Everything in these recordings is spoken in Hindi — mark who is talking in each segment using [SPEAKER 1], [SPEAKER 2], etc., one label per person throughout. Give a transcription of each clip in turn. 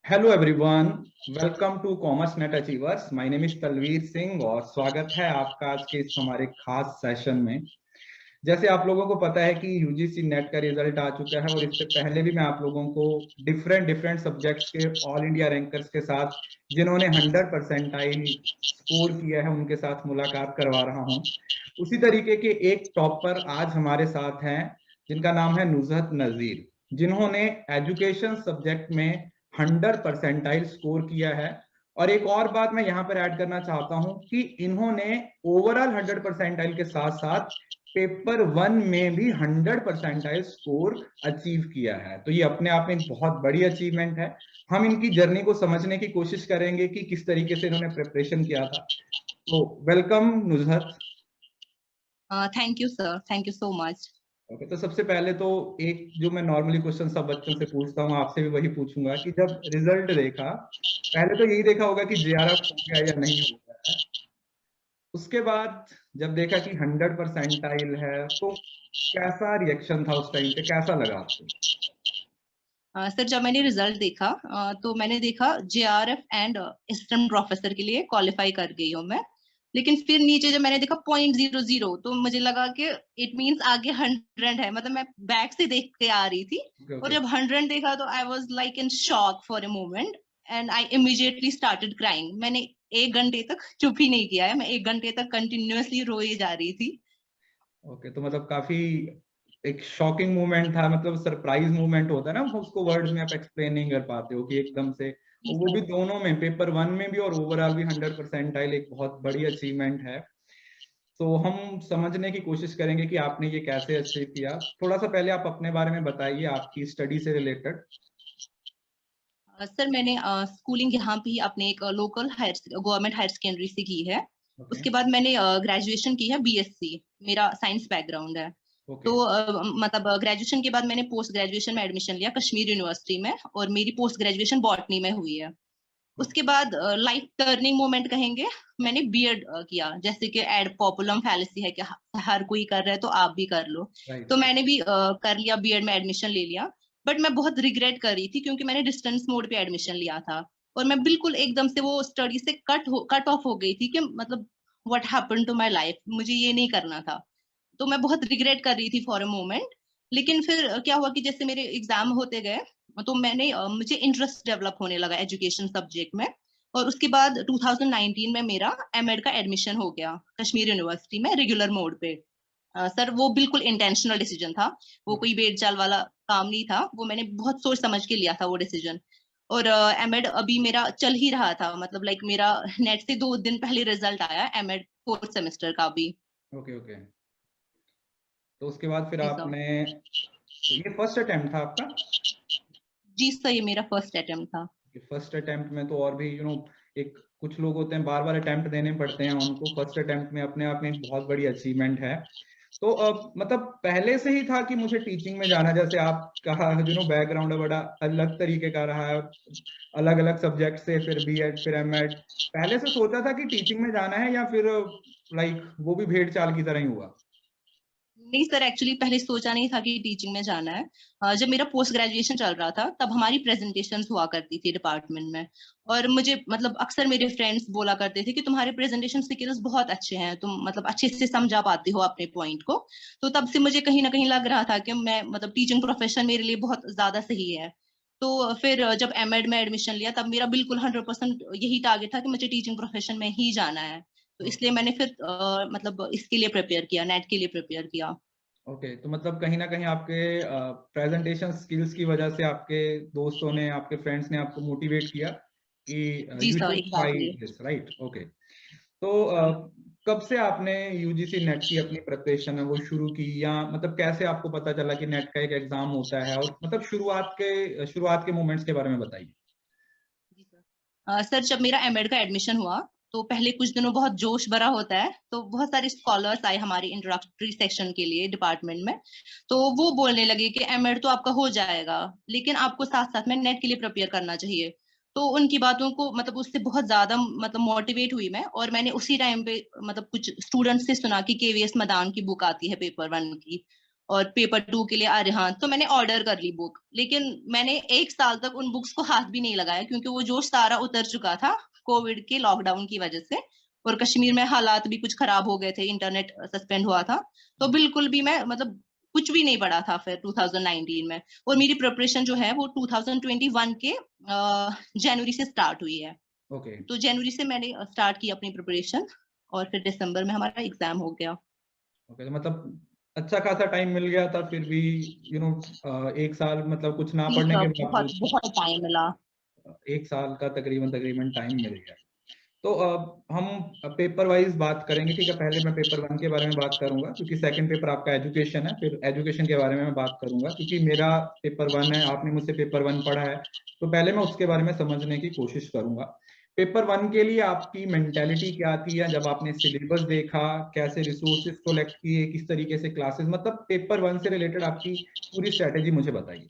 [SPEAKER 1] Hello everyone, welcome to commerce net achievers. My name is Talveer Singh और स्वागत है आपका आज के इस हमारे खास सेशन में। जैसे आप लोगों को पता है कि यूजीसी नेट का रिजल्ट आ चुका है और इससे पहले भी मैं आप लोगों को डिफरेंट डिफरेंट सब्जेक्ट्स के ऑल इंडिया रैंकर्स के साथ जिन्होंने 100% स्कोर किया है उनके साथ मुलाकात करवा रहा हूं। उसी तरीके के एक टॉपर आज हमारे साथ हैं जिनका नाम है नुजहत नजीर, जिन्होंने एजुकेशन सब्जेक्ट में 100% स्कोर किया है। और एक और बात मैं यहाँ पर ऐड करना चाहता हूं कि इन्होंने ओवरऑल 100% के साथ साथ पेपर 1 में भी 100% स्कोर अचीव किया है। तो ये अपने आप में बहुत बड़ी अचीवमेंट है। हम इनकी जर्नी को समझने की कोशिश करेंगे कि किस तरीके से इन्होंने प्रिपरेशन किया था। तो welcome Nuzhat.
[SPEAKER 2] Thank you sir, thank you so much.
[SPEAKER 1] Okay, तो सबसे पहले तो एक जो मैं नॉर्मली क्वेश्चन सब बच्चों से पूछता हूँ, आपसे भी वही पूछूंगा कि जब रिजल्ट देखा, पहले तो यही देखा होगा कि जेआरएफ हो गया या नहीं हो गया है। उसके बाद जब देखा कि 100% है, तो कैसा रिएक्शन था उस टाइम पे, कैसा लगा आपको?
[SPEAKER 2] सर जब मैंने रिजल्ट देखा तो मैंने देखा जेआरएफ एंड असिस्टेंट प्रोफेसर के लिए क्वालिफाई कर गई हूँ मैं। लेकिन फिर नीचे जब मैंने देखा 0.00 तो मुझे लगा कि इट मींस आगे 100 है। मतलब मैं बैक से देख के आ रही थी और जब 100 देखा तो I was like in shock for a moment and I immediately started crying. मैंने 1 घंटे तक चुप ही नहीं किया है, मैं 1 घंटे तक कंटिन्यूअसली रोई जा रही थी।
[SPEAKER 1] ओके, तो मतलब काफी एक शॉकिंग मोमेंट था, मतलब सरप्राइज मोमेंट होता है ना, उसको वर्ड्स में आप एक्सप्लेन नहीं कर पाते हो कि एकदम से,
[SPEAKER 2] जी
[SPEAKER 1] वो भी
[SPEAKER 2] सर।
[SPEAKER 1] दोनों में, पेपर 1 में भी और ओवरऑल भी 100% एक बहुत बड़ी अचीवमेंट है। तो हम समझने की कोशिश करेंगे कि आपने ये कैसे अचीव किया। थोड़ा सा पहले आप अपने बारे में बताइए, आपकी स्टडी से रिलेटेड।
[SPEAKER 2] सर मैंने स्कूलिंग यहाँ पे ही अपने एक लोकल गवर्नमेंट हायर सेकेंडरी से की है।
[SPEAKER 1] ओके।
[SPEAKER 2] उसके बाद मैंने ग्रेजुएशन की है बीएससी। मेरा साइंस बैकग्राउंड है।
[SPEAKER 1] ओके।
[SPEAKER 2] तो मतलब ग्रेजुएशन के बाद मैंने पोस्ट ग्रेजुएशन में एडमिशन लिया कश्मीर यूनिवर्सिटी में और मेरी पोस्ट ग्रेजुएशन बॉटनी में हुई है। उसके बाद लाइफ टर्निंग मोमेंट कहेंगे, मैंने बीएड किया। जैसे कि एड पॉपुलम फैलेसी है कि हर कोई कर रहा है तो आप भी कर लो।
[SPEAKER 1] राइट।
[SPEAKER 2] तो मैंने भी कर लिया, बीएड में एडमिशन ले लिया। बट मैं बहुत रिग्रेट कर रही थी क्योंकि मैंने डिस्टेंस मोड पे एडमिशन लिया था और मैं बिल्कुल एकदम से वो स्टडी से कट ऑफ हो गई थी कि मतलब what happened to my life, मुझे ये नहीं करना था। तो मैं बहुत रिग्रेट कर रही थी फॉर अ मोमेंट। लेकिन फिर क्या हुआ कि जैसे मेरे एग्जाम होते गए तो मुझे इंटरेस्ट डेवलप होने लगा एजुकेशन सब्जेक्ट में। और उसके बाद 2019 में मेरा एमएड का एडमिशन हो गया कश्मीर यूनिवर्सिटी में रेगुलर मोड पे। सर वो बिल्कुल इंटेंशनल डिसीजन था, वो कोई भेड़ चाल वाला काम नहीं था। वो मैंने बहुत सोच समझ के लिया था वो डिसीजन। और एमएड अभी मेरा चल ही रहा था, मतलब लाइक मेरा नेट से 2 दिन पहले रिजल्ट आया एमएड फोर्थ सेमेस्टर का भी।
[SPEAKER 1] ओके। ओके, तो उसके बाद फिर
[SPEAKER 2] जी सर।
[SPEAKER 1] आपने, ये फर्स्ट अटेम्प्ट था आपका?
[SPEAKER 2] जी सर, ये मेरा फर्स्ट अटेम्प्ट था।
[SPEAKER 1] फर्स्ट अटेम्प्ट में तो और भी एक कुछ लोग होते हैं बार बार अटेम्प्ट देने पड़ते हैं उनको, फर्स्ट अटेम्प्ट में अपने आप में एक बहुत बड़ी अचीवमेंट है। तो मतलब पहले से ही था कि मुझे टीचिंग में जाना, जैसे आप कहा बैकग्राउंड बड़ा अलग तरीके का रहा है, अलग अलग सब्जेक्ट से, फिर बीएड फिर एमएड, पहले से सोचा था कि टीचिंग में जाना है या फिर लाइक वो भी भेड़ चाल की तरह ही हुआ?
[SPEAKER 2] नहीं सर, एक्चुअली पहले सोचा नहीं था कि टीचिंग में जाना है। जब मेरा पोस्ट ग्रेजुएशन चल रहा था तब हमारी प्रेजेंटेशंस हुआ करती थी डिपार्टमेंट में। और मुझे मतलब अक्सर मेरे फ्रेंड्स बोला करते थे कि तुम्हारे प्रेजेंटेशन स्किल्स बहुत अच्छे हैं, तुम मतलब अच्छे से समझा पाती हो अपने पॉइंट को। तो तब से मुझे कहीं ना कहीं लग रहा था कि मैं मतलब टीचिंग प्रोफेशन मेरे लिए बहुत ज्यादा सही है। तो फिर जब एमएड में एडमिशन लिया तब मेरा बिल्कुल 100% यही टारगेट था कि मुझे टीचिंग प्रोफेशन में ही जाना है। तो इसलिए मैंने फिर मतलब इसके लिए प्रिपेयर किया, नेट के लिए प्रिपेयर किया।
[SPEAKER 1] ओके, तो मतलब कहीं ना कहीं आपके प्रेजेंटेशन स्किल्स की वजह से आपके दोस्तों ने, आपके फ्रेंड्स ने आपको मोटिवेट किया कि
[SPEAKER 2] जी
[SPEAKER 1] you
[SPEAKER 2] sir,
[SPEAKER 1] should try
[SPEAKER 2] exactly.
[SPEAKER 1] This, right? Okay. तो कब से आपने यूजीसी नेट की अपनी प्रिपरेशन है वो शुरू की, या मतलब कैसे आपको पता चला कि नेट का एक एग्जाम होता है, और मतलब शुरुआत के मोमेंट्स के बारे में बताइए।
[SPEAKER 2] सर जब मेरा एमएड का एडमिशन हुआ तो पहले कुछ दिनों बहुत जोश भरा होता है, तो बहुत सारे स्कॉलर्स आए हमारे इंट्रोडक्टरी सेक्शन के लिए डिपार्टमेंट में। तो वो बोलने लगे कि एमएड तो आपका हो जाएगा लेकिन आपको साथ साथ में नेट के लिए प्रिपेयर करना चाहिए। तो उनकी बातों को मतलब उससे बहुत ज्यादा मतलब मोटिवेट हुई मैं, और मैंने उसी टाइम पे मतलब कुछ स्टूडेंट्स से सुना कि केवीएस मदान की बुक आती है पेपर 1 की। और पेपर 2 के लिए अरिहंत, तो मैंने ऑर्डर कर ली बुक। लेकिन मैंने 1 साल तक उन बुक्स को हाथ भी नहीं लगाया, क्योंकि वो जोश सारा उतर चुका था कोविड के लॉकडाउन की वजह से, और कश्मीर में हालात भी कुछ खराब हो गए थे, इंटरनेट सस्पेंड हुआ था। तो बिल्कुल भी मैं मतलब कुछ भी नहीं पढ़ा था फिर 2019 में। और मेरी प्रिपरेशन जो है वो 2021 के जनवरी से स्टार्ट हुई है।
[SPEAKER 1] ओके
[SPEAKER 2] तो जनवरी से मैंने स्टार्ट की अपनी प्रिपरेशन, और फिर दिसंबर में हमारा एग्जाम हो गया।
[SPEAKER 1] ओके, तो मतलब अच्छा खासा टाइम मिल गया था फिर भी, एक साल मतलब कुछ ना
[SPEAKER 2] जी
[SPEAKER 1] पढ़ने
[SPEAKER 2] सर,
[SPEAKER 1] के
[SPEAKER 2] बहुत
[SPEAKER 1] बावजूद
[SPEAKER 2] बहुत टाइम मिला।
[SPEAKER 1] एक साल का तकरीबन तकरीबन टाइम मिल गया। तो हम पेपर वाइज बात करेंगे, ठीक है। पहले मैं पेपर 1 के बारे में बात करूंगा, क्योंकि सेकंड पेपर आपका एजुकेशन है, फिर एजुकेशन के बारे में मैं बात करूंगा, क्योंकि मेरा पेपर 1 है, आपने मुझसे पेपर 1 पढ़ा है, तो पहले मैं उसके बारे में समझने की कोशिश करूंगा। पेपर 1 के लिए आपकी मेंटेलिटी क्या थी, या जब आपने सिलेबस देखा, कैसे रिसोर्सेज कलेक्ट किए, किस तरीके से क्लासेस, मतलब पेपर 1 से रिलेटेड आपकी पूरी स्ट्रेटेजी मुझे बताइए।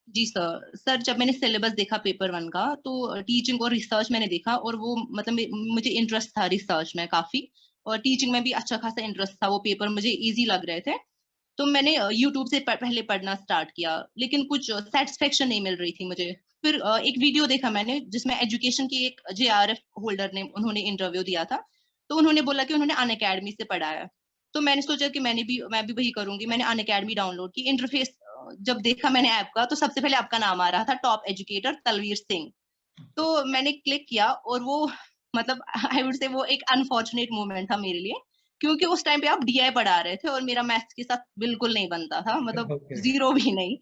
[SPEAKER 2] जी सर, जब मैंने सिलेबस देखा पेपर 1 का, तो टीचिंग और रिसर्च मैंने देखा, और वो मतलब मुझे इंटरेस्ट था रिसर्च में काफी, और टीचिंग में भी अच्छा खासा इंटरेस्ट था, वो पेपर मुझे इजी लग रहे थे। तो मैंने यूट्यूब से पहले पढ़ना स्टार्ट किया, लेकिन कुछ सेटिस्फेक्शन नहीं मिल रही थी मुझे। फिर एक वीडियो देखा मैंने, जिसमें एजुकेशन की एक JRF होल्डर ने उन्होंने इंटरव्यू दिया था। तो उन्होंने बोला कि उन्होंने अनअकैडमी से पढ़ा है। तो मैंने सोचा कि मैं भी वही करूंगी। मैंने अनअकैडमी डाउनलोड की। इंटरफेस जब देखा मैंने ऐप का, तो सबसे पहले आपका नाम आ रहा था, टॉप एजुकेटर तलवीर सिंह। तो मैंने क्लिक किया, और वो मतलब आई वुड से वो एक अनफॉर्चुनेट मोमेंट था मेरे लिए, क्योंकि उस टाइम पे आप DI पढ़ा रहे थे, और मेरा मैथ्स के साथ बिल्कुल नहीं बनता था, मतलब
[SPEAKER 1] ओके,
[SPEAKER 2] जीरो भी नहीं।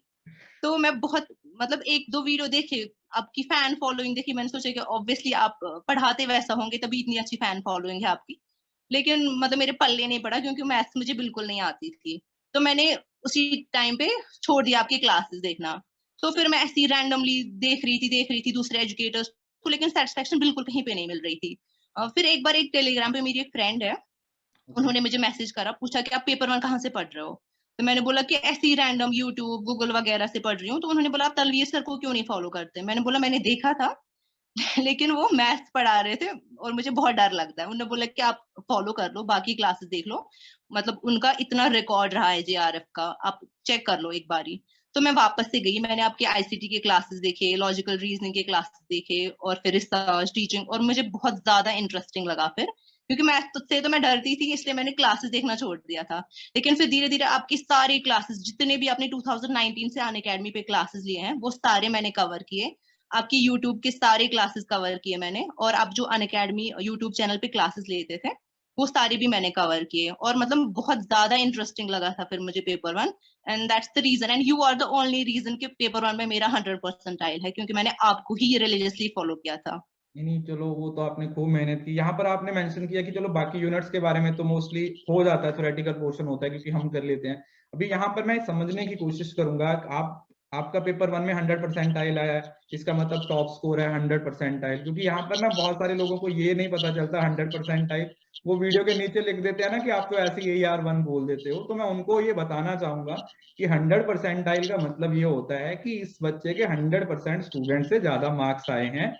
[SPEAKER 2] तो मैं बहुत मतलब 1-2 वीडियो देखे, आपकी फैन फॉलोइंग देखी, मैंने सोचा कि ऑब्वियसली आप पढ़ाते वैसा होंगे, तभी इतनी अच्छी फैन फॉलोइंग है आपकी। लेकिन मतलब मेरे पल्ले नहीं पड़ा, क्योंकि मैथ्स मुझे बिल्कुल नहीं आती थी। तो मैंने उसी टाइम पे छोड़ दिया आपकी क्लासेस देखना। तो फिर मैं ऐसी रैंडमली देख रही थी दूसरे एजुकेटर्स को, लेकिन सेटिस्फेक्शन बिल्कुल कहीं पे नहीं मिल रही थी। फिर एक बार एक टेलीग्राम पे मेरी एक फ्रेंड है,
[SPEAKER 1] ओके,
[SPEAKER 2] उन्होंने मुझे मैसेज करा, पूछा कि आप पेपर 1 कहाँ से पढ़ रहे हो? तो मैंने बोला कि ऐसे ही रैंडम यूट्यूब, गूगल वगैरह से पढ़ रही हूँ। तो उन्होंने बोला, आप तलवीर सर को क्यों नहीं फॉलो करते? मैंने बोला मैंने देखा था, लेकिन वो मैथ्स पढ़ा रहे थे, और मुझे बहुत डर लगता है। उन्होंने बोला कि आप फॉलो कर लो, बाकी क्लासेस देख लो, मतलब उनका इतना रिकॉर्ड रहा है JRF का, आप चेक कर लो एक बारी। तो मैं वापस से गई, मैंने आपके ICT के क्लासेस देखे, लॉजिकल रीजनिंग के क्लासेस देखे, और फिर रिसर्च, टीचिंग, और मुझे बहुत ज्यादा इंटरेस्टिंग लगा फिर, क्योंकि मैथ से तो मैं डरती थी, इसलिए मैंने क्लासेस देखना छोड़ दिया था। लेकिन फिर धीरे धीरे आपकी सारी क्लासेस, जितने भी आपने 2019 से अनअकैडमी पे क्लासेस लिए हैं, वो सारे मैंने कवर किए। आपकी यूट्यूब के सारे क्लासेस कवर किए मैंने, और आप जो अनअकैडमी यूट्यूब चैनल पे क्लासेस लेते थे, वो सारे भी मैंने कवर किए, और मतलब बहुत ज्यादा इंटरेस्टिंग लगा था फिर मुझे paper 1। And that's the reason, and you are the only reason कि पेपर 1 में मेरा 100% आयल है, क्योंकि मैंने आपको ही रिलीजियसली फॉलो किया था।
[SPEAKER 1] नहीं नहीं, चलो वो तो आपने खूब मेहनत की। यहाँ पर आपने मेंशन किया कि चलो बाकी यूनिट्स के बारे में तो मोस्टली हो जाता है, थ्योरेटिकल पोर्शन होता है, क्योंकि हम कर लेते हैं। अभी यहाँ पर मैं समझने की कोशिश करूंगा, आपका पेपर 1 में 100% आयल आया है, इसका मतलब टॉप स्कोर है 100% आयल। क्योंकि यहाँ पर ना बहुत सारे लोगों को ये नहीं पता चलता 100% आयल, वो वीडियो के नीचे लिख देते हैं ना कि आप तो ऐसे ही AR1 बोल देते हो। तो मैं उनको ये बताना चाहूंगा कि 100% आयल का मतलब ये होता है कि इस बच्चे के 100% स्टूडेंट से ज्यादा मार्क्स आए हैं।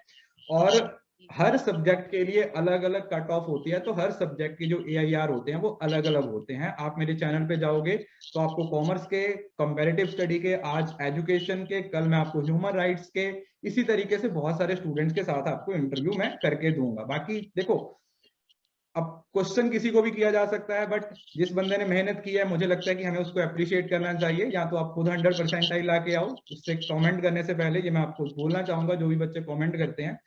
[SPEAKER 1] और हर सब्जेक्ट के लिए अलग अलग कट ऑफ होती है, तो हर सब्जेक्ट के जो AIR होते हैं वो अलग अलग होते हैं। आप मेरे चैनल पे जाओगे तो आपको कॉमर्स के, कंपैरेटिव स्टडी के, आज एजुकेशन के, कल मैं आपको ह्यूमन राइट्स के, इसी तरीके से बहुत सारे स्टूडेंट्स के साथ आपको इंटरव्यू मैं करके दूंगा। बाकी देखो, अब क्वेश्चन किसी को भी किया जा सकता है, बट जिस बंदे ने मेहनत की है, मुझे लगता है कि हमें उसको अप्रिशिएट करना चाहिए। या तो आप खुद 100% ला के आओ, उससे कमेंट करने से पहले ये मैं आपको बोलना चाहूंगा, जो भी बच्चे कमेंट करते हैं,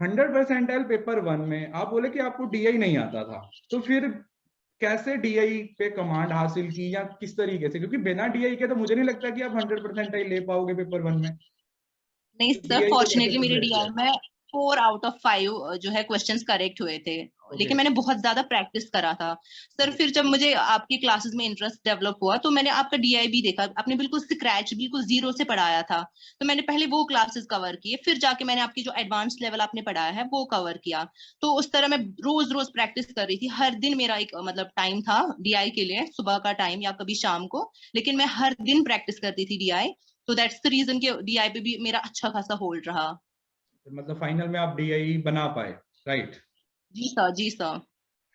[SPEAKER 1] 100% पेपर 1 में आप बोले कि आपको DI नहीं आता था, तो फिर कैसे DI पे कमांड हासिल की, या किस तरीके से? क्योंकि बिना DI के तो मुझे नहीं लगता कि आप 100% ले पाओगे पेपर 1 में।
[SPEAKER 2] नहीं
[SPEAKER 1] तो
[SPEAKER 2] सर,
[SPEAKER 1] DI पे कैसे
[SPEAKER 2] फॉर्चुनेटली मेरे
[SPEAKER 1] प्रिपेयर किया?
[SPEAKER 2] DI में 4 आउट ऑफ 5 जो है क्वेश्चंस करेक्ट हुए थे।
[SPEAKER 1] ओके,
[SPEAKER 2] लेकिन मैंने बहुत ज्यादा प्रैक्टिस करा था सर।
[SPEAKER 1] ओके,
[SPEAKER 2] फिर जब मुझे आपकी क्लासेस में इंटरेस्ट डेवलप हुआ, तो मैंने आपका DI भी देखा, आपने बिल्कुल स्क्रैच, बिल्कुल जीरो से पढ़ाया था। तो मैंने पहले वो क्लासेस कवर किए, फिर जाके मैंने आपकी जो एडवांस लेवल आपने पढ़ाया है वो कवर किया। तो उस तरह मैं रोज रोज प्रैक्टिस कर रही थी। हर दिन मेरा एक मतलब टाइम था DI के लिए, सुबह का टाइम या कभी शाम को, लेकिन मैं हर दिन प्रैक्टिस करती थी DI। तो दैट्स द रीजन कि DI पे भी मेरा अच्छा खासा होल्ड रहा।
[SPEAKER 1] मतलब फाइनल में आप DI बना पाए, राइट?
[SPEAKER 2] जी सर, जी सर।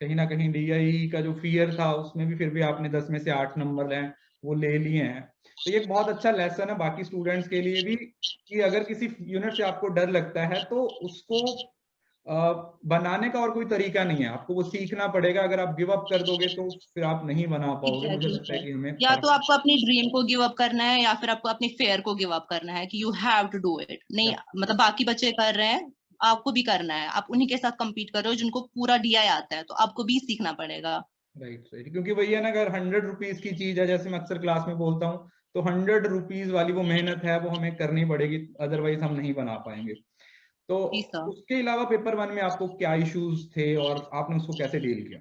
[SPEAKER 1] कहीं ना कहीं डीआई का जो फियर था उसमें भी फिर भी आपने 10 में से 8 नंबर हैं वो ले लिए हैं। तो ये एक बहुत अच्छा लेसन है बाकी स्टूडेंट्स के लिए भी, कि अगर किसी यूनिट से आपको डर लगता है तो उसको बनाने का और कोई तरीका नहीं है, आपको वो सीखना पड़ेगा। अगर आप गिव अप कर दोगे तो फिर आप नहीं बना पाओगे। मुझे
[SPEAKER 2] एग्जैक्टली
[SPEAKER 1] लगता है
[SPEAKER 2] सर,
[SPEAKER 1] कि हमें
[SPEAKER 2] या तो आपको अपनी ड्रीम को गिव अप करना है या फिर आपको अपने फेयर को गिव अप करना है कि you have to do it. नहीं मतलब बाकी बच्चे कर रहे हैं, आपको भी करना है। आप उन्हीं के साथ compete कर रहे हो जिनको पूरा डीआई आता है, तो आपको भी सीखना पड़ेगा।
[SPEAKER 1] राइट राइट, क्योंकि वही है ना, अगर 100 रुपीज की चीज है, जैसे मैं अक्सर क्लास में बोलता हूँ, तो 100 रुपीज वाली वो मेहनत है वो हमें करनी पड़ेगी, अदरवाइज हम नहीं बना पाएंगे। तो
[SPEAKER 2] जी सर।
[SPEAKER 1] उसके अलावा पेपर वन में आपको क्या इश्यूज थे और आपने उसको कैसे डील किया?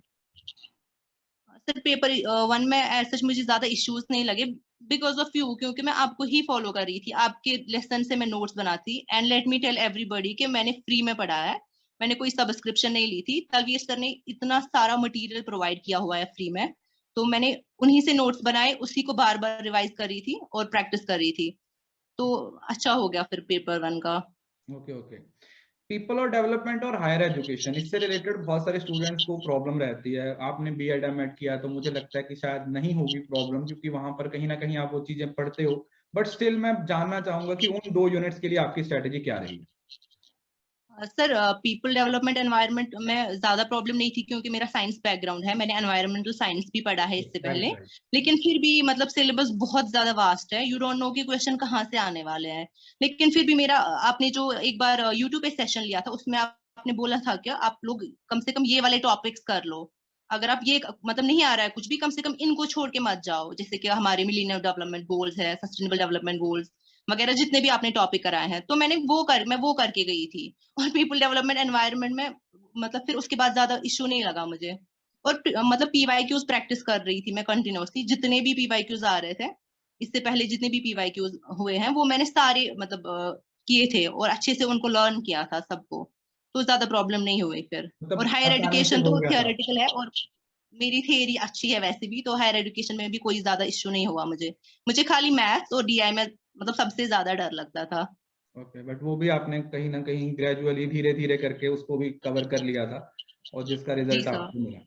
[SPEAKER 2] सर पेपर वन में ऐसा मुझे ज्यादा इश्यूज नहीं लगे, बिकॉज ऑफ यू, क्योंकि मैं आपको ही फॉलो कर रही थी, आपके लेसन से मैं नोट्स बनाती। And let me tell everybody कि मैंने फ्री में पढ़ा है, मैंने कोई सब्सक्रिप्शन नहीं ली थी। तलवीर सर ने इतना सारा मटेरियल प्रोवाइड किया हुआ है फ्री में, तो मैंने उन्हीं से नोट्स बनाए, उसी को बार बार रिवाइज कर रही थी और प्रैक्टिस कर रही थी। तो अच्छा हो गया फिर पेपर वन का।
[SPEAKER 1] Okay okay. पीपल और डेवलपमेंट और हायर एजुकेशन, इससे रिलेटेड बहुत सारे स्टूडेंट्स को प्रॉब्लम रहती है। आपने बीएड एमएड किया तो मुझे लगता है कि शायद नहीं होगी प्रॉब्लम, क्योंकि वहां पर कहीं ना कहीं आप वो चीजें पढ़ते हो। बट स्टिल मैं जानना चाहूंगा कि उन 2 यूनिट्स के लिए आपकी स्ट्रेटेजी क्या रही है?
[SPEAKER 2] सर पीपल डेवलपमेंट एनवायरनमेंट में ज्यादा प्रॉब्लम नहीं थी, क्योंकि मेरा साइंस बैकग्राउंड है, मैंने एनवायरमेंटल साइंस भी पढ़ा है इससे
[SPEAKER 1] राइट
[SPEAKER 2] पहले।
[SPEAKER 1] राइट।
[SPEAKER 2] लेकिन फिर भी मतलब सिलेबस बहुत ज्यादा वास्ट है, यू डोंट नो कि क्वेश्चन कहाँ से आने वाले हैं। लेकिन फिर भी मेरा, आपने जो एक बार यूट्यूब पे सेशन लिया था, उसमें आपने बोला था कि आप लोग कम से कम ये वाले टॉपिक्स कर लो। अगर आप ये मतलब नहीं आ रहा है कुछ भी, कम से कम इनको छोड़ के मत जाओ, जैसे कि हमारे मिलेनियम डेवलपमेंट गोल्स है, सस्टेनेबल डेवलपमेंट गोल्स वगैरह, जितने भी आपने टॉपिक कराए हैं। तो मैं वो करके गई थी। और पीपल डेवलपमेंट एनवायरनमेंट में मतलब फिर उसके बाद ज्यादा इश्यू नहीं लगा मुझे। और मतलब पीवाईक्यूज प्रैक्टिस कर रही थी मैं कंटिन्यूअसली, जितने भी पीवाईक्यूज आ रहे थे इससे पहले, जितने भी पीवाईक्यूज हुए हैं वो मैंने सारे मतलब किए थे और अच्छे से उनको लर्न किया था सबको। तो ज्यादा प्रॉब्लम नहीं हुई फिर। और
[SPEAKER 1] मतलब
[SPEAKER 2] हायर
[SPEAKER 1] आसानी से
[SPEAKER 2] एजुकेशन
[SPEAKER 1] हो
[SPEAKER 2] तो
[SPEAKER 1] गया था?
[SPEAKER 2] थियोरेटिकल है, और मेरी थियरी अच्छी है वैसे भी, तो हायर एजुकेशन में भी कोई ज्यादा इश्यू नहीं हुआ मुझे। मुझे खाली मैथ्स और डीआई में मतलब सबसे ज्यादा डर लगता था।
[SPEAKER 1] ओके, बट वो भी आपने कहीं ना कहीं ग्रेजुअली धीरे धीरे करके उसको भी कवर कर लिया था, और जिसका
[SPEAKER 2] जी
[SPEAKER 1] रिजल्ट
[SPEAKER 2] सर।
[SPEAKER 1] आपको मिला।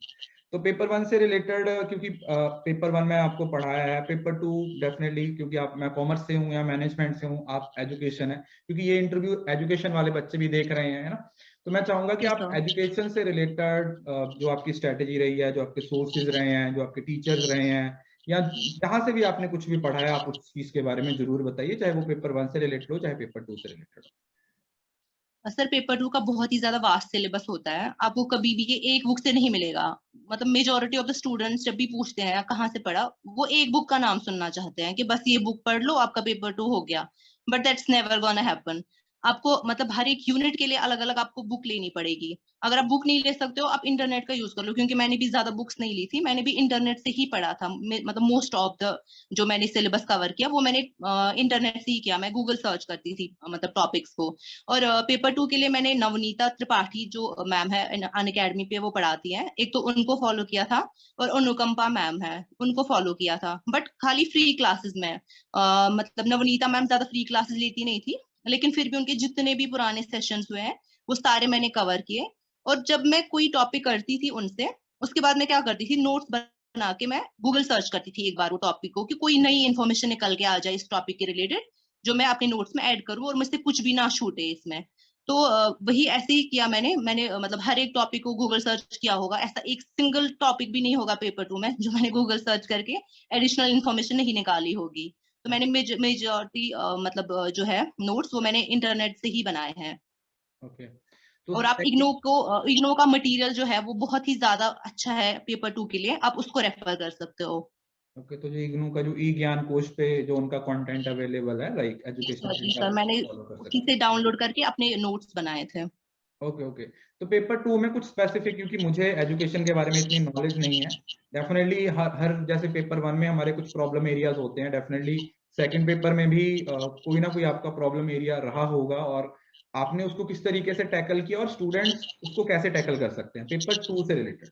[SPEAKER 1] तो पेपर वन से रिलेटेड, क्योंकि पेपर वन में आपको पढ़ाया है, पेपर टू डेफिनेटली, क्योंकि आप, मैं कॉमर्स से हूँ या मैनेजमेंट से हूँ, आप एजुकेशन है, क्योंकि ये इंटरव्यू एजुकेशन वाले बच्चे भी देख रहे हैं, है ना? तो मैं चाहूंगा कि
[SPEAKER 2] जी
[SPEAKER 1] आप
[SPEAKER 2] सर।
[SPEAKER 1] एजुकेशन से रिलेटेड जो आपकी स्ट्रेटेजी रही है, जो आपके सोर्सेज रहे हैं, जो आपके टीचर्स रहे हैं, या जहां से भी आपने कुछ भी पढ़ा है, आप उस चीज के बारे में जरूर बताइए, चाहे वो पेपर वन से रिलेटेड हो चाहे पेपर टू से रिलेटेड हो।
[SPEAKER 2] सर पेपर टू का बहुत ही ज्यादा वास्ट सिलेबस होता है, आपको कभी भी ये एक बुक से नहीं मिलेगा। मतलब मेजोरिटी ऑफ द स्टूडेंट्स जब भी पूछते हैं कहाँ से पढ़ा, वो एक बुक का नाम सुनना चाहते हैं कि बस ये बुक पढ़ लो आपका पेपर टू हो गया। But that's never gonna happen. आपको मतलब हर एक यूनिट के लिए अलग अलग आपको बुक लेनी पड़ेगी। अगर आप बुक नहीं ले सकते हो, आप इंटरनेट का यूज कर लो, क्योंकि मैंने भी ज्यादा बुक्स नहीं ली थी, मैंने भी इंटरनेट से ही पढ़ा था। मतलब मोस्ट ऑफ द जो मैंने सिलेबस कवर किया वो मैंने इंटरनेट से ही किया, मैं गूगल सर्च करती थी मतलब टॉपिक्स को। और पेपर टू के लिए मैंने नवनीता त्रिपाठी जो मैम है अन अकेडमी पे, वो पढ़ाती हैं, एक तो उनको फॉलो किया था। और अनुकंपा मैम है, उनको फॉलो किया था, बट खाली फ्री क्लासेस में। मतलब नवनीता मैम ज्यादा फ्री क्लासेस लेती नहीं थी, लेकिन फिर भी उनके जितने भी पुराने सेशंस हुए हैं वो सारे मैंने कवर किए। और जब मैं कोई टॉपिक करती थी उनसे, उसके बाद मैं क्या करती थी, नोट्स बना के मैं गूगल सर्च करती थी एक बार वो टॉपिक को, कि कोई नई इन्फॉर्मेशन निकल के आ जाए इस टॉपिक के रिलेटेड, जो मैं अपने नोट्स में ऐड करूँ और मुझसे कुछ भी ना छूटे इसमें। तो वही ऐसे ही किया मैंने मतलब हर एक टॉपिक को गूगल सर्च किया होगा, ऐसा एक सिंगल टॉपिक भी नहीं होगा पेपर टू में जो मैंने गूगल सर्च करके एडिशनल इन्फॉर्मेशन नहीं निकाली होगी। तो मैंने मेजॉरिटी मतलब जो है नोट्स वो मैंने इंटरनेट से ही बनाए हैं।
[SPEAKER 1] ओके। तो
[SPEAKER 2] और आप इग्नो का मटेरियल जो है वो बहुत ही ज्यादा अच्छा है पेपर टू के लिए, आप उसको रेफर कर सकते हो।
[SPEAKER 1] ओके, तो जो इग्नू का जो ई ज्ञान कोश पे जो उनका कंटेंट अवेलेबल है, लाइक एजुकेशन
[SPEAKER 2] जी
[SPEAKER 1] से,
[SPEAKER 2] सर,
[SPEAKER 1] आप
[SPEAKER 2] मैंने
[SPEAKER 1] फॉलो कर
[SPEAKER 2] उसी
[SPEAKER 1] सकते
[SPEAKER 2] से डाउनलोड करके अपने नोट्स बनाए थे।
[SPEAKER 1] हैं। Okay okay. तो पेपर टू में कुछ स्पेसिफिक, क्योंकि मुझे एजुकेशन के बारे में इतनी नॉलेज नहीं है, डेफिनेटली हर जैसे पेपर वन में हमारे कुछ प्रॉब्लम एरियाज होते हैं, डेफिनेटली सेकंड पेपर में भी कोई ना कोई आपका प्रॉब्लम एरिया रहा होगा, और आपने उसको किस तरीके से टैकल किया, और स्टूडेंट्स उसको कैसे टैकल कर सकते हैं पेपर टू से रिलेटेड?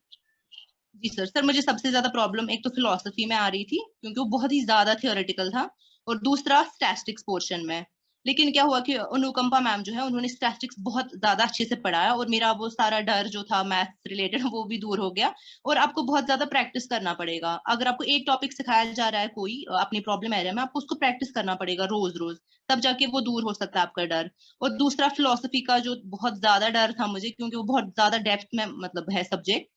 [SPEAKER 2] जी सर। सर मुझे सबसे ज्यादा प्रॉब्लम एक तो फिलोसफी में आ रही थी, क्योंकि वो बहुत ही ज्यादा थियोरेटिकल था। और दूसरा स्टैटिस्टिक्स पोर्शन में, लेकिन क्या हुआ कि अनुकंपा मैम जो है उन्होंने स्टैटिस्टिक्स बहुत ज्यादा अच्छे से पढ़ाया और मेरा वो सारा डर जो था मैथ्स रिलेटेड वो भी दूर हो गया। और आपको बहुत ज्यादा प्रैक्टिस करना पड़ेगा। अगर आपको एक टॉपिक सिखाया जा रहा है कोई अपनी प्रॉब्लम एरिया में, आपको उसको प्रैक्टिस करना पड़ेगा रोज रोज, तब जाके वो दूर हो सकता है आपका डर। और दूसरा फिलोसफी का जो बहुत ज्यादा डर था मुझे, क्योंकि वो बहुत ज्यादा डेप्थ में मतलब है सब्जेक्ट।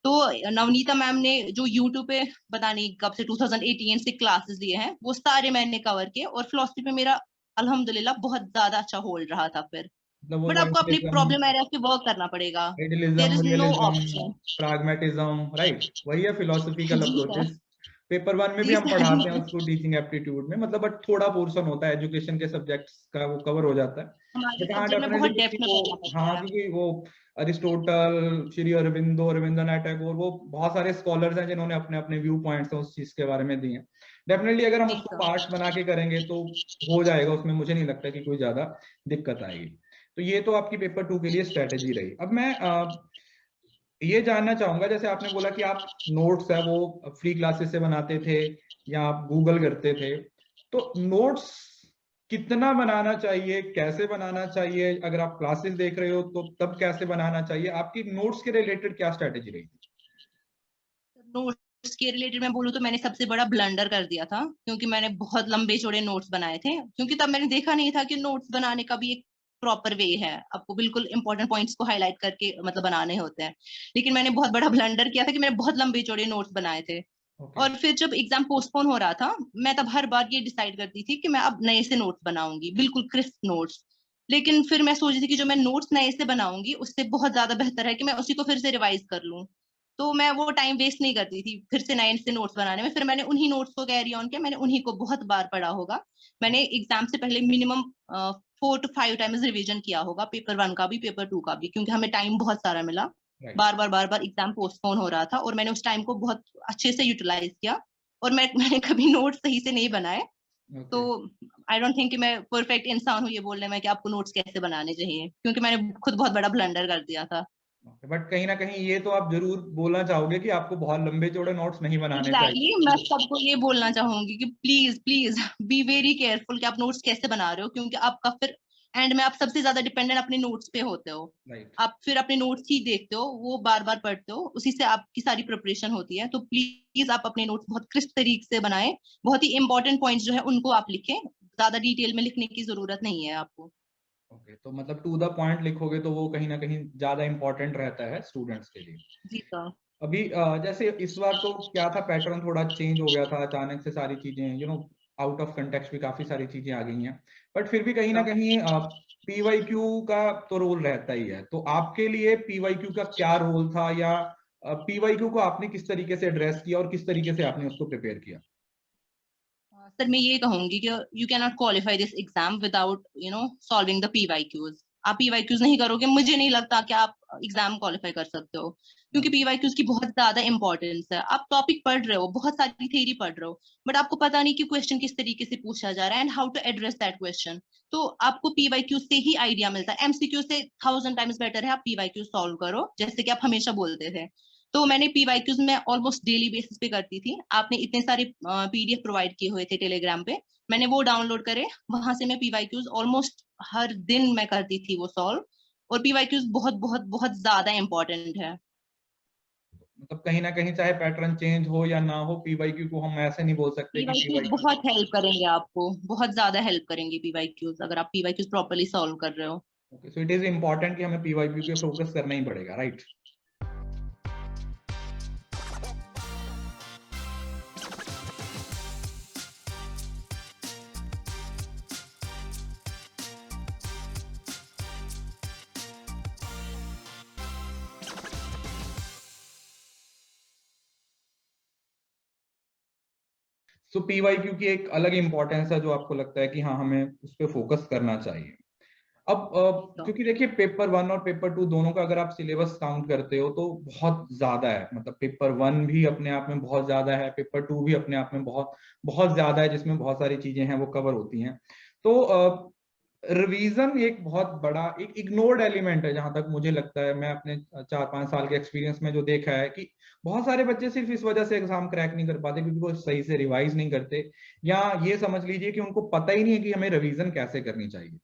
[SPEAKER 2] तो नवनीता मैम ने जो यूट्यूब पे पता नहीं कब से 2018 से क्लासेस लिए हैं, वो सारे मैंने कवर किए और फिलोसफी पे मेरा अल्हम्दुलिल्लाह बहुत ज्यादा अच्छा होल्ड रहा था फिर।
[SPEAKER 1] मतलब वो
[SPEAKER 2] बट आपको अपनी
[SPEAKER 1] आइडियलिज्म,
[SPEAKER 2] प्रॉब्लम एरिया पे वर्क करना पड़ेगा। There
[SPEAKER 1] idealism,
[SPEAKER 2] is no
[SPEAKER 1] realism,
[SPEAKER 2] option.
[SPEAKER 1] Pragmatism, right, वही है फिलोसफिकल
[SPEAKER 2] जी सर।
[SPEAKER 1] अप्रोचेस। पेपर वन में भी
[SPEAKER 2] जी
[SPEAKER 1] हम
[SPEAKER 2] सर।
[SPEAKER 1] पढ़ाते हैं उसको टीचिंग एप्टीट्यूड में, मतलब बट थोड़ा पोर्शन होता है एजुकेशन के सब्जेक्ट्स का, वो कवर हो जाता है।
[SPEAKER 2] हमारे
[SPEAKER 1] बट हाँ
[SPEAKER 2] सब्जेक्ट में
[SPEAKER 1] डेफिनेटली
[SPEAKER 2] बहुत
[SPEAKER 1] किसी
[SPEAKER 2] डेप्थ में
[SPEAKER 1] को,
[SPEAKER 2] पढ़ना पड़ता
[SPEAKER 1] हाँ
[SPEAKER 2] है।
[SPEAKER 1] क्योंकि वो अरिस्टोटल, श्री अरविंदो, रविंद्रनाथ टैगोर, वो बहुत सारे स्कॉलर्स हैं जिन्होंने अपने अपने व्यू पॉइंट्स उस चीज के बारे में दिए हैं। डेफिनेटली अगर हम
[SPEAKER 2] जी
[SPEAKER 1] उसको
[SPEAKER 2] सर।
[SPEAKER 1] पार्ट्स बना के करेंगे तो हो जाएगा, उसमें मुझे नहीं लगता कि कोई ज्यादा दिक्कत आएगी। तो ये तो आपकी पेपर टू के लिए स्ट्रेटेजी रही। अब मैं ये जानना चाहूंगा, जैसे आपने बोला कि आप नोट्स है वो फ्री क्लासेस से बनाते थे या आप गूगल करते थे, तो नोट्स कितना बनाना चाहिए, कैसे बनाना चाहिए, अगर आप क्लासेस देख रहे हो तो तब कैसे बनाना चाहिए, आपकी नोट्स के रिलेटेड क्या स्ट्रेटेजी रही?
[SPEAKER 2] नोट्स के रिलेटेड मैं बोलूँ तो मैंने सबसे बड़ा ब्लंडर कर दिया था, क्योंकि मैंने बहुत लंबे चौड़े नोट्स बनाए थे। क्योंकि तब मैंने देखा नहीं था कि नोट्स बनाने का भी एक प्रॉपर वे है, आपको बिल्कुल इंपॉर्टेंट पॉइंट्स को हाईलाइट करके मतलब बनाने होते हैं। लेकिन मैंने बहुत बड़ा ब्लंडर किया था कि मैंने बहुत लंबे चौड़े नोट्स बनाए थे।
[SPEAKER 1] ओके।
[SPEAKER 2] और फिर जब एग्जाम पोस्टपोन हो रहा था, मैं तब हर बार ये डिसाइड करती थी कि मैं अब नए से नोट्स बनाऊंगी, बिल्कुल क्रिस्प नोट्स। लेकिन फिर मैं सोच रही थी कि जो मैं नोट्स नए से बनाऊंगी उससे बहुत ज्यादा बेहतर है कि मैं उसी को फिर से रिवाइज कर लूं। तो मैं वो टाइम वेस्ट नहीं करती थी फिर से नए से नोट्स बनाने में। फिर मैंने उन्हीं नोट्स को कैरी ऑन किया, मैंने उन्हीं को बहुत बार पढ़ा होगा। मैंने एग्जाम से पहले मिनिमम 4 to 5 टाइम्स रिवीजन किया होगा, पेपर वन का भी पेपर टू का भी, क्योंकि हमें टाइम बहुत सारा मिला।
[SPEAKER 1] राइट।
[SPEAKER 2] बार बार एग्जाम पोस्टपोन हो रहा था और मैंने उस टाइम को बहुत अच्छे से यूटिलाइज किया। और मैंने कभी नोट्स सही से नहीं बनाए। तो
[SPEAKER 1] ओके।
[SPEAKER 2] आई डोंट थिंक कि मैं परफेक्ट इंसान हूँ ये बोलने में कि आपको नोट्स कैसे बनाने चाहिए, क्योंकि मैंने खुद बहुत बड़ा ब्लंडर कर दिया था।
[SPEAKER 1] बट कहीं ना कहीं ये तो आप जरूर बोलना चाहोगे कि आपको बहुत लंबे चौड़े नोट्स नहीं बनाने चाहिए।
[SPEAKER 2] एग्जैक्टली मैं सबको ये बोलना चाहूंगी कि please please be very careful कि आप नोट्स कैसे बना रहे हो, क्योंकि आपका फिर एंड में आप सबसे ज्यादा डिपेंडेंट अपने नोट्स पे होते हो।
[SPEAKER 1] राइट।
[SPEAKER 2] आप फिर अपने नोट्स ही देखते हो, वो बार बार पढ़ते हो, उसी से आपकी सारी प्रिपरेशन होती है। तो प्लीज आप अपने नोट्स बहुत क्रिस्प तरीके से बनाएं। बहुत ही इंपॉर्टेंट पॉइंट्स जो है उनको आप लिखें, ज्यादा डिटेल में लिखने की जरूरत नहीं है आपको।
[SPEAKER 1] ओके, तो मतलब टू द पॉइंट लिखोगे तो वो कहीं ना कहीं ज्यादा इंपॉर्टेंट रहता है स्टूडेंट्स के लिए।
[SPEAKER 2] जी सर।
[SPEAKER 1] अभी जैसे इस बार तो क्या था, पैटर्न थोड़ा चेंज हो गया था अचानक से, सारी चीजें आउट ऑफ कंटेक्स्ट भी काफी सारी चीजें आ गई हैं। बट फिर भी कहीं ना कहीं पीवाईक्यू का तो रोल रहता ही है। तो आपके लिए पीवाईक्यू का क्या रोल था, या पीवाईक्यू को आपने किस तरीके से एड्रेस किया और किस तरीके से आपने उसको प्रिपेयर किया?
[SPEAKER 2] सर मैं ये कहूंगी कि you can not qualify this exam without solving the PYQs. आप पीवाईक्यूज नहीं करोगे, मुझे नहीं लगता कि आप एग्जाम क्वालिफाई कर सकते हो। क्योंकि पीवाईक्यूज की बहुत ज्यादा इंपॉर्टेंस है। आप टॉपिक पढ़ रहे हो, बहुत सारी थ्योरी पढ़ रहे हो, बट आपको पता नहीं कि क्वेश्चन किस तरीके से पूछा जा रहा है and how to address that question. तो आपको पीवाईक्यू से ही आइडिया मिलता है। एमसीक्यू से 1000 टाइम्स बेटर है आप पीवाईक्यू सॉल्व करो, जैसे कि आप हमेशा बोलते थे। तो मैंने पीवाईक्यूज में ऑलमोस्ट डेली बेसिस पे करती थी। आपने इतने सारे पीडीएफ प्रोवाइड किए हुए थे टेलीग्राम पे, मैंने वो डाउनलोड करे, वहां से मैं पीवाईक्यूज ऑलमोस्ट हर दिन मैं करती थी वो सॉल्व। और पीवाईक्यूज बहुत बहुत बहुत ज्यादा इंपॉर्टेंट है।
[SPEAKER 1] मतलब कहीं ना कहीं चाहे पैटर्न चेंज हो या ना हो, पीवाईक्यू को हम ऐसे नहीं बोल सकते कि
[SPEAKER 2] पीवाईक्यूज
[SPEAKER 1] पीवाईक्यू।
[SPEAKER 2] बहुत हेल्प करेंगे आपको, बहुत ज्यादा हेल्प करेंगे पीवाईक्यूज, अगर आप पीवाईक्यूज प्रॉपर्ली सॉल्व कर रहे हो।
[SPEAKER 1] Okay, so it is important कि हमें पीवाईक्यू पे फोकस करना ही पड़ेगा, राइट? सो पीवाईक्यू की एक अलग इंपॉर्टेंस है जो आपको लगता है कि हाँ हमें उस पर फोकस करना चाहिए। अब
[SPEAKER 2] तो
[SPEAKER 1] क्योंकि देखिए पेपर वन और पेपर टू दोनों का अगर आप सिलेबस काउंट करते हो तो बहुत ज्यादा है। मतलब पेपर वन भी अपने आप में बहुत ज्यादा है, पेपर टू भी अपने आप में बहुत बहुत ज्यादा है, जिसमें बहुत सारी चीजें हैं वो कवर होती हैं। तो रिवीजन एक बहुत बड़ा एक इग्नोर्ड एलिमेंट है, जहां तक मुझे लगता है। मैं अपने 4-5 साल के एक्सपीरियंस में जो देखा है कि बहुत सारे बच्चे सिर्फ इस वजह से एग्जाम क्रैक नहीं कर पाते क्योंकि वो सही से रिवाइज नहीं करते, या ये समझ लीजिए कि उनको पता ही नहीं है कि हमें रिवीजन कैसे करनी चाहिए।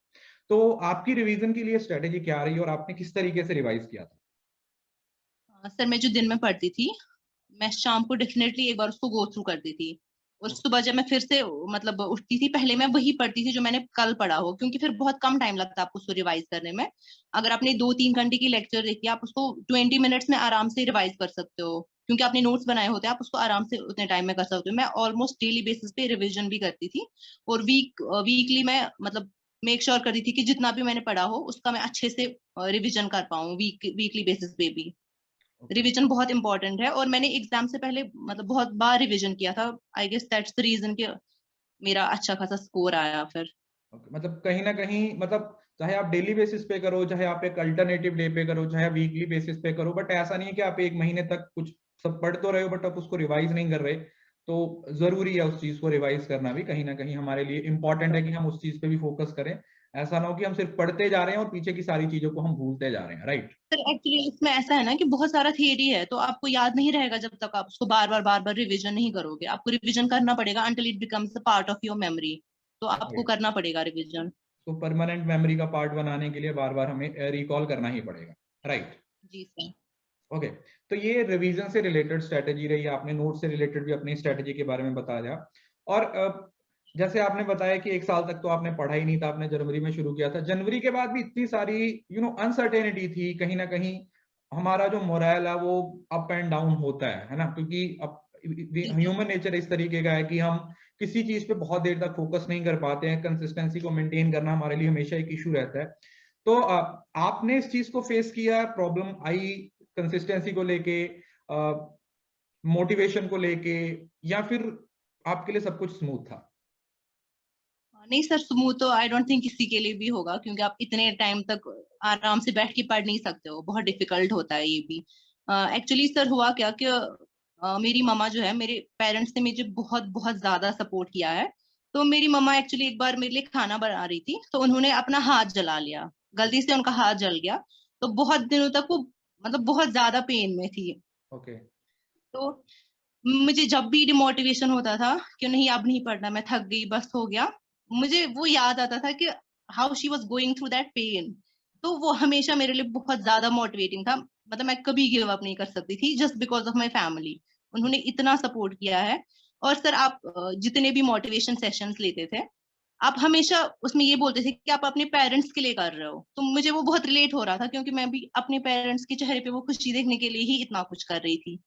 [SPEAKER 1] तो आपकी रिवीजन के लिए स्ट्रेटेजी क्या रही और आपने किस तरीके से रिवाइज किया था?
[SPEAKER 2] सर मैं जो दिन में पढ़ती थी, मैं शाम को डेफिनेटली एक बार उसको गो थ्रू करती थी। और सुबह जब मैं फिर से मतलब उठती थी, पहले मैं वही पढ़ती थी जो मैंने कल पढ़ा हो, क्योंकि फिर बहुत कम टाइम लगता है आपको उसको रिवाइज करने में। अगर आपने 2-3 घंटे की लेक्चर देखी, आप उसको 20 मिनट्स में आराम से रिवाइज कर सकते हो, क्योंकि आपने नोट्स बनाए होते हैं, आप उसको आराम से उतने टाइम में कर सकते हो। मैं ऑलमोस्ट डेली बेसिस पे रिविजन भी करती थी, और वीकली मैं मतलब मेक श्योर करती थी कि जितना भी मैंने पढ़ा हो उसका मैं अच्छे से रिविजन कर पाऊँ वीकली बेसिस पे भी।
[SPEAKER 1] ओके।
[SPEAKER 2] रिवीजन बहुत इंपॉर्टेंट है, और मैंने एग्जाम से पहले मतलब बहुत बार रिवीजन किया था। I guess that's the reason कि मेरा अच्छा खासा स्कोर आया फिर।
[SPEAKER 1] मतलब कहीं ना कहीं, मतलब चाहे आप डेली बेसिस पे करो, चाहे आप एक अल्टरनेटिव डे पे करो, चाहे आप वीकली बेसिस पे करो, बट ऐसा नहीं है कि आप एक महीने तक कुछ सब पढ़ तो रहे हो बट आप उसको रिवाइज नहीं कर रहे। तो जरूरी है उस चीज को रिवाइज करना भी, कहीं ना कहीं हमारे लिए इंपॉर्टेंट है कि हम उस चीज पे भी फोकस करें। ऐसा ना हो कि हम सिर्फ पढ़ते जा रहे हैं और पीछे की सारी चीजों को हम भूलते जा रहे हैं, राइट?
[SPEAKER 2] सर एक्चुअली इसमें ऐसा है ना कि बहुत सारा थियरी है, तो आपको याद नहीं रहेगा जब तक आप उसको बार बार रिवीजन नहीं करोगे। आपको रिवीजन करना पड़ेगा until it becomes a part of your memory. तो आपको
[SPEAKER 1] राइट।
[SPEAKER 2] करना पड़ेगा रिवीजन।
[SPEAKER 1] तो परमानेंट मेमोरी का पार्ट बनाने के लिए बार बार हमें रिकॉल करना ही पड़ेगा, राइट?
[SPEAKER 2] जी सर।
[SPEAKER 1] ओके। तो ये रिवीजन से रिलेटेड स्ट्रेटेजी रही, आपने नोट से रिलेटेड भी अपनी स्ट्रेटेजी के बारे में बताया। और जैसे आपने बताया कि 1 साल तक तो आपने पढ़ा ही नहीं था, आपने जनवरी में शुरू किया था। जनवरी के बाद भी इतनी सारी अनसर्टेनिटी थी, कहीं ना कहीं हमारा जो मोरल है वो अप एंड डाउन होता है ना? क्योंकि अब
[SPEAKER 2] जी सर।
[SPEAKER 1] ह्यूमन नेचर इस तरीके का है कि हम किसी चीज पे बहुत देर तक फोकस नहीं कर पाते हैं। कंसिस्टेंसी को मेंटेन करना हमारे लिए हमेशा एक इशू रहता है। तो आपने इस चीज को फेस किया, प्रॉब्लम आई कंसिस्टेंसी को लेके, मोटिवेशन को लेके, या फिर आपके लिए सब कुछ स्मूथ था?
[SPEAKER 2] नहीं सर, स्मूथ तो आई डोंट थिंक किसी के लिए भी होगा, क्योंकि आप इतने टाइम तक आराम से बैठ के पढ़ नहीं सकते हो, बहुत डिफिकल्ट होता है ये भी। एक्चुअली सर हुआ क्या कि मेरी मम्मा जो है, मेरे पेरेंट्स ने मुझे बहुत बहुत ज्यादा सपोर्ट किया है। तो मेरी मम्मा एक्चुअली एक बार मेरे लिए खाना बना रही थी, तो उन्होंने अपना हाथ जला लिया, गलती से उनका हाथ जल गया। तो बहुत दिनों तक वो मतलब बहुत ज्यादा पेन में थी।
[SPEAKER 1] ओके।
[SPEAKER 2] तो मुझे जब भी डिमोटिवेशन होता था कि नहीं अब नहीं पढ़ना, मैं थक गई बस हो गया, मुझे वो याद आता था कि how she was going through that pain. तो वो हमेशा मेरे लिए बहुत ज्यादा मोटिवेटिंग था। मतलब मैं कभी गिव अप नहीं कर सकती थी, just because of my family. उन्होंने इतना सपोर्ट किया है। और सर आप जितने भी मोटिवेशन सेशंस लेते थे, आप हमेशा उसमें ये बोलते थे कि आप अपने पेरेंट्स के लिए कर रहे हो। तो मुझे वो बहुत रिलेट हो रहा था, क्योंकि मैं भी अपने पेरेंट्स के चेहरे पे वो खुशी देखने के लिए ही इतना कुछ कर रही थी।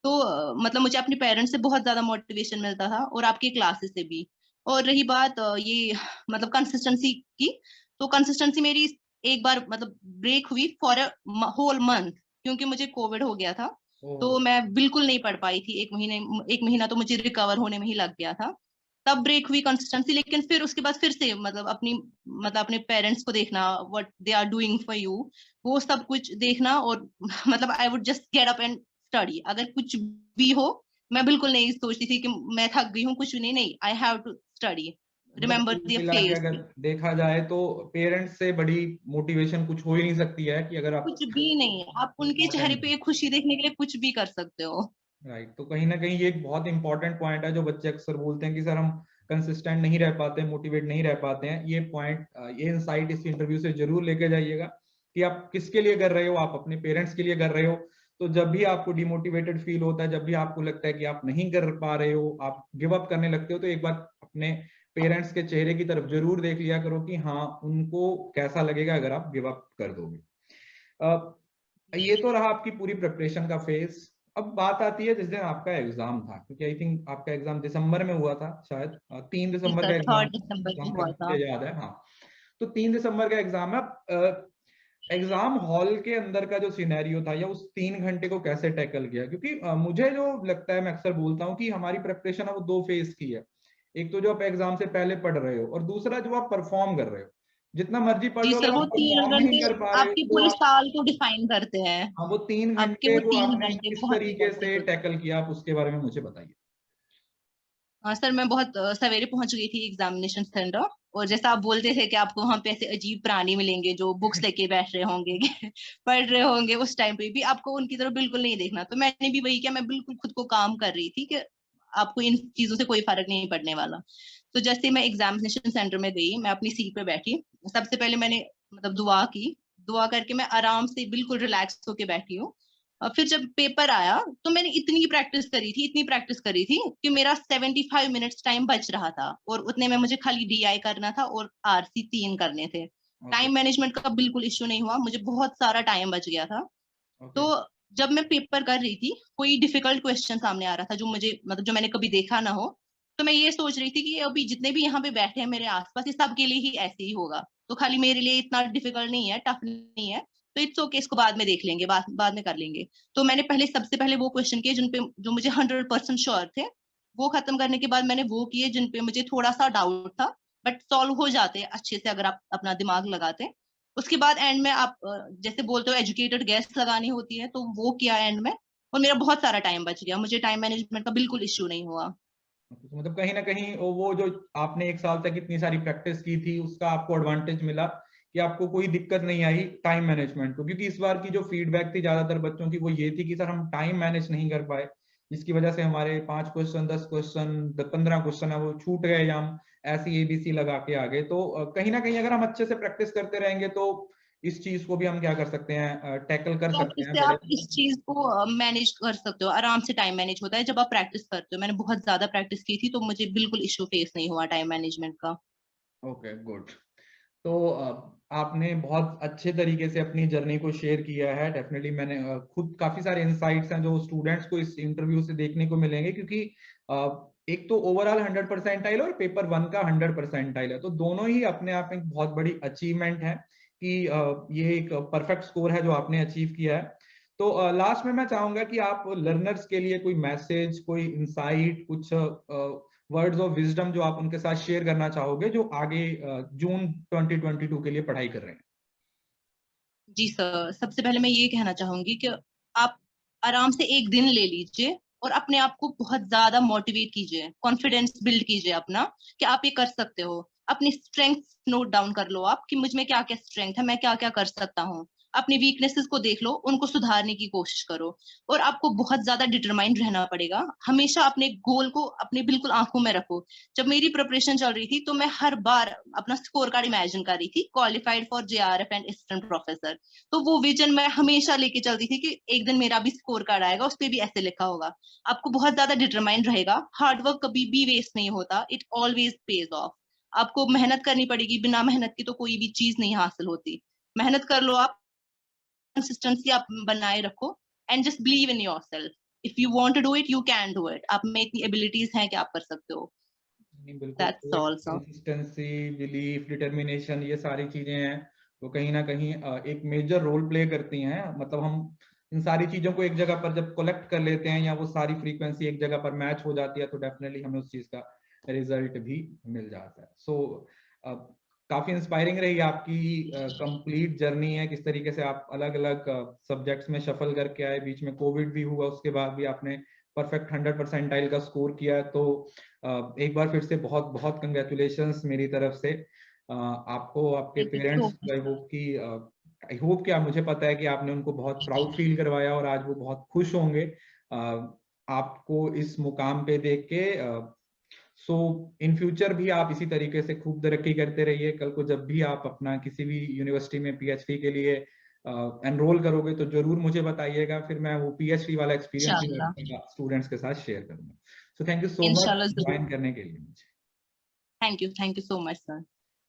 [SPEAKER 2] तो मतलब मुझे अपने पेरेंट्स से बहुत ज्यादा मोटिवेशन मिलता था, और आपके क्लासेस से भी। और रही बात ये मतलब कंसिस्टेंसी की, तो कंसिस्टेंसी मेरी एक बार मतलब ब्रेक हुई फॉर अ होल मंथ, क्योंकि मुझे कोविड हो गया था।
[SPEAKER 1] ओ।
[SPEAKER 2] तो मैं बिल्कुल नहीं पढ़ पाई थी 1 महीने। 1 महीना तो मुझे रिकवर होने में ही लग गया था। तब ब्रेक हुई कंसिस्टेंसी, लेकिन फिर उसके बाद फिर से मतलब अपने पेरेंट्स को देखना, what they are doing for you, वो सब कुछ देखना। और मतलब I would just get up and study, अगर कुछ भी हो। मैं बिल्कुल नहीं सोचती थी कि मैं थक गई हूँ, कुछ नहीं, नहीं, आई हैव टू स्टडी,
[SPEAKER 1] मतलब
[SPEAKER 2] रिमेम्बर
[SPEAKER 1] कुल
[SPEAKER 2] द
[SPEAKER 1] मिला के
[SPEAKER 2] फेस।
[SPEAKER 1] अगर देखा जाए तो पेरेंट्स से बड़ी मोटिवेशन कुछ हो ही नहीं सकती है कि अगर आप
[SPEAKER 2] कुछ भी नहीं, आप उनके चेहरे
[SPEAKER 1] इम्पोर्टेंट।
[SPEAKER 2] पे खुशी देखने के लिए कुछ भी कर सकते हो।
[SPEAKER 1] राइट। तो कहीं ना कहीं ये एक बहुत इंपॉर्टेंट पॉइंट है जो बच्चे अक्सर बोलते हैं कि सर हम कंसिस्टेंट नहीं रह पाते, मोटिवेट नहीं रह पाते हैं। ये पॉइंट, ये इंसाइट इस इंटरव्यू से जरूर लेके जाइएगा कि आप किसके लिए कर रहे हो। आप अपने पेरेंट्स के लिए कर रहे हो। तो जब भी आपको डिमोटिवेटेड फील होता है, जब भी आपको लगता है कि आप नहीं कर पा रहे हो, आप गिव अप करने लगते हो, तो एक बार अपने पेरेंट्स के चेहरे की तरफ जरूर देख लिया करो कि हाँ उनको कैसा लगेगा अगर आप गिव अप कर दोगे। ये तो रहा आपकी पूरी प्रिपरेशन का फेज। अब बात आती है जिस दिन आपका एग्जाम था, क्योंकि आई थिंक आपका एग्जाम दिसंबर में हुआ था शायद, 3 दिसंबर का
[SPEAKER 2] सर
[SPEAKER 1] एग्जाम,
[SPEAKER 2] 3 दिसंबर
[SPEAKER 1] जहां
[SPEAKER 2] को हुआ
[SPEAKER 1] तक
[SPEAKER 2] था।
[SPEAKER 1] मुझे याद है। हाँ। तो 3 दिसंबर का एग्जाम है। एग्जाम हॉल के अंदर का जो सिनेरियो था, या उस 3 घंटे को कैसे टैकल किया? क्योंकि मुझे जो लगता है, मैं अक्सर बोलता हूँ कि हमारी प्रिपरेशन है वो 2 फेज की है। एक तो जो आप एग्जाम से पहले पढ़ रहे हो, और दूसरा जो आप परफॉर्म कर रहे हो। जितना मर्जी पढ़
[SPEAKER 2] जी
[SPEAKER 1] लो,
[SPEAKER 2] सर,
[SPEAKER 1] अगर
[SPEAKER 2] वो
[SPEAKER 1] आप
[SPEAKER 2] तीन
[SPEAKER 1] परफॉर्म नहीं
[SPEAKER 2] घंटे
[SPEAKER 1] कर पा रहे हो
[SPEAKER 2] आपके
[SPEAKER 1] तो
[SPEAKER 2] पूरे
[SPEAKER 1] आप।
[SPEAKER 2] साल को डिफाइन करते हैं।
[SPEAKER 1] हाँ, वो तीन
[SPEAKER 2] आपके
[SPEAKER 1] घंटे
[SPEAKER 2] वो
[SPEAKER 1] को
[SPEAKER 2] तीन
[SPEAKER 1] आपने
[SPEAKER 2] घंटे
[SPEAKER 1] किस
[SPEAKER 2] बहुत
[SPEAKER 1] तरीके से
[SPEAKER 2] इंपॉर्टेंट।
[SPEAKER 1] टैकल किया, आप उसके बारे में मुझे बताइए।
[SPEAKER 2] सर मैं बहुत सवेरे पहुंच गई थी एग्जामिनेशन सेंटर। और जैसा आप बोलते थे कि आपको वहां पे ऐसे अजीब प्राणी मिलेंगे जो बुक्स लेके बैठ रहे होंगे पढ़ रहे होंगे, उस टाइम पे भी आपको उनकी तरफ बिल्कुल नहीं देखना। तो मैंने भी वही किया, मैं बिल्कुल खुद को काम कर रही थी कि आपको इन चीजों से कोई फर्क नहीं पड़ने वाला। तो जैसे मैं एग्जामिनेशन सेंटर में गई, मैं अपनी सीट पे बैठी, सबसे पहले मैंने मतलब दुआ की। दुआ करके मैं आराम से बिल्कुल रिलैक्स होके बैठी हूँ। और फिर जब पेपर आया तो मैंने इतनी प्रैक्टिस करी थी, इतनी प्रैक्टिस करी थी कि मेरा 75 मिनट्स टाइम बच रहा था, और उतने में मुझे खाली DI करना था और RC 3 करने थे।
[SPEAKER 1] ओके।
[SPEAKER 2] टाइम मैनेजमेंट का बिल्कुल इश्यू नहीं हुआ, मुझे बहुत सारा टाइम बच गया था। तो
[SPEAKER 1] ओके।
[SPEAKER 2] जब मैं पेपर कर रही थी, कोई डिफिकल्ट क्वेश्चन सामने आ रहा था जो मुझे मतलब जो मैंने कभी देखा ना हो, तो मैं ये सोच रही थी कि अभी जितने भी यहाँ पे बैठे हैं मेरे आसपास, ये सबके लिए ही ऐसे ही होगा, तो खाली मेरे लिए इतना डिफिकल्ट नहीं है, टफ नहीं है, तो इट्स ओके, इसको बाद में देख लेंगे, बाद में कर लेंगे। तो मैंने पहले सबसे पहले वो क्वेश्चन किए जिन पे जो मुझे 100% श्योर थे, वो खत्म करने के बाद मैंने वो किए जिन पे मुझे थोड़ा सा डाउट था, बट सॉल्व हो जाते अच्छे से अगर आप अपना दिमाग लगाते। उसके बाद एंड में आप जैसे बोलते हो एजुकेटेड गैस लगानी होती है, तो वो किया एंड में, और मेरा बहुत सारा टाइम बच गया, मुझे टाइम मैनेजमेंट का बिल्कुल इश्यू नहीं हुआ।
[SPEAKER 1] तो मतलब कहीं ना कहीं वो जो आपने एक साल तक इतनी सारी प्रैक्टिस की थी उसका आपको एडवांटेज मिला कि आपको कोई दिक्कत नहीं आई टाइम मैनेजमेंट को, क्योंकि इस बार की जो फीडबैक थी ज्यादातर बच्चों की वो ये थी कि सर हम टाइम मैनेज नहीं कर पाए, जिसकी वजह से हमारे 5 क्वेश्चन 10 क्वेश्चन 15 क्वेश्चन है वो छूट गए या हम ऐसी ABC लगा के आ गए। तो कहीं ना कहीं अगर हम अच्छे से प्रैक्टिस करते रहेंगे तो इस चीज को भी हम क्या कर सकते हैं, टैकल कर सकते
[SPEAKER 2] प्रैक्टिस
[SPEAKER 1] हैं
[SPEAKER 2] से
[SPEAKER 1] बड़े।
[SPEAKER 2] आप इस चीज को मैनेज कर सकते हो, आराम से टाइम मैनेज होता है जब आप प्रैक्टिस करते हो। मैंने बहुत ज्यादा प्रैक्टिस की थी, तो मुझे बिल्कुल इश्यू फेस नहीं हुआ टाइम मैनेजमेंट का।
[SPEAKER 1] Okay, good. तो आपने बहुत अच्छे तरीके से अपनी जर्नी को शेयर किया है। डेफिनेटली मैंने खुद काफी सारे इंसाइट्स हैं जो स्टूडेंट्स को इस इंटरव्यू से देखने को मिलेंगे, क्योंकि एक तो ओवरऑल 100 परसेंटाइल और पेपर 1 का 100 परसेंटाइल है, तो दोनों ही अपने आप में एक बहुत बड़ी अचीवमेंट है कि ये एक परफेक्ट स्कोर है जो आपने अचीव किया है। तो लास्ट में मैं चाहूंगा कि आप लर्नर्स के लिए कोई मैसेज, कोई इंसाइट, कुछ वर्ड्स ऑफ विजडम जो आप उनके साथ शेयर करना चाहोगे जो आगे जून 2022 के लिए पढ़ाई कर रहे हैं।
[SPEAKER 2] जी सर, सबसे पहले मैं ये कहना चाहूंगी कि आप आराम से एक दिन ले लीजिए और अपने आप को बहुत ज्यादा मोटिवेट कीजिए, कॉन्फिडेंस बिल्ड कीजिए अपना कि आप ये कर सकते हो। अपनी स्ट्रेंथ नोट डाउन कर लो आप कि मुझ में क्या क्या स्ट्रेंथ है, मैं क्या क्या कर सकता हूँ। अपनी वीकनेसेस को देख लो, उनको सुधारने की कोशिश करो। और आपको बहुत ज्यादा डिटरमाइंड रहना पड़ेगा, हमेशा अपने गोल को अपने बिल्कुल आंखों में रखो। जब मेरी प्रिपरेशन चल रही थी तो मैं हर बार अपना स्कोर कार्ड इमेजिन कर रही थी, qualified for JRF and assistant professor. तो वो विजन मैं हमेशा लेके चलती थी कि एक दिन मेरा भी स्कोर कार्ड आएगा, उस पर भी ऐसे लिखा होगा। आपको बहुत ज्यादा डिटरमाइंड रहेगा, हार्डवर्क कभी भी वेस्ट नहीं होता, इट ऑलवेज पेज ऑफ। आपको मेहनत करनी पड़ेगी, बिना मेहनत की तो कोई भी चीज नहीं हासिल होती। मेहनत कर लो आप, कंसिस्टेंसी आप बनाए रखो, and just believe in yourself. If you want to do it, you can do it. आप में इतनी एबिलिटीज हैं कि आप कर सकते हो।
[SPEAKER 1] नहीं, बिल्कुल।
[SPEAKER 2] That's all sir.
[SPEAKER 1] Consistency, belief, determination, ये सारी चीजें हैं वो कहीं ना कहीं एक मेजर रोल प्ले करती हैं। मतलब हम इन सारी चीजों को एक जगह पर जब कलेक्ट कर लेते हैं या वो सारी फ्रीक्वेंसी एक जगह पर मैच हो जाती है तो डेफिनेटली हमें उस चीज का रिजल्ट भी मिल जाता है। सो काफी इंस्पायरिंग रही आपकी कंप्लीट जर्नी है, किस तरीके से आप अलग अलग सब्जेक्ट्स में शफल करके आए, बीच में कोविड भी हुआ, उसके बाद भी आपने परफेक्ट 100 परसेंटाइल का स्कोर किया। तो एक बार फिर से बहुत बहुत कंग्रेचुलेशंस मेरी तरफ से आपको, आपके
[SPEAKER 2] thank you so
[SPEAKER 1] parents.
[SPEAKER 2] Much.
[SPEAKER 1] I hope कि आप, मुझे पता है कि आपने उनको बहुत प्राउड फील करवाया और आज वो बहुत खुश होंगे आपको इस मुकाम पे देख के। सो इन फ्यूचर भी आप इसी तरीके से खूब तरक्की करते रहिए। कल को जब भी आप अपना किसी भी यूनिवर्सिटी में PhD के लिए एनरोल करोगे तो जरूर मुझे बताइएगा, फिर मैं वो PhD वाला एक्सपीरियंस भी
[SPEAKER 2] इंशाल्लाह।
[SPEAKER 1] अपने स्टूडेंट्स के साथ शेयर करूंगा। So thank you so much
[SPEAKER 2] इंशाल्लाह जरूर।
[SPEAKER 1] ज्वाइन करने के लिए मुझे।
[SPEAKER 2] Thank you so much sir.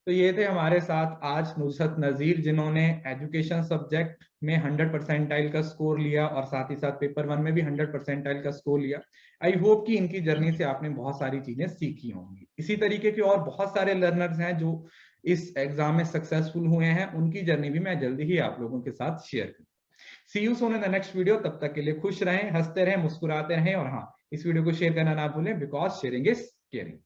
[SPEAKER 1] तो ये थे हमारे साथ आज नुसरत नजीर, जिन्होंने एजुकेशन सब्जेक्ट में 100 परसेंटाइल का स्कोर लिया और साथ ही साथ पेपर 1 में भी 100 परसेंटाइल का स्कोर लिया। आई होप कि इनकी जर्नी से आपने बहुत सारी चीजें सीखी होंगी। इसी तरीके के और बहुत सारे लर्नर्स हैं जो इस एग्जाम में सक्सेसफुल हुए हैं, उनकी जर्नी भी मैं जल्दी ही आप लोगों के साथ शेयर करूंगा। See you soon in the next video. तब तक के लिए खुश रहें, हंसते रहें, मुस्कुराते रहें, और हाँ, इस वीडियो को शेयर करना ना भूलें, बिकॉज शेयरिंग इज केयरिंग।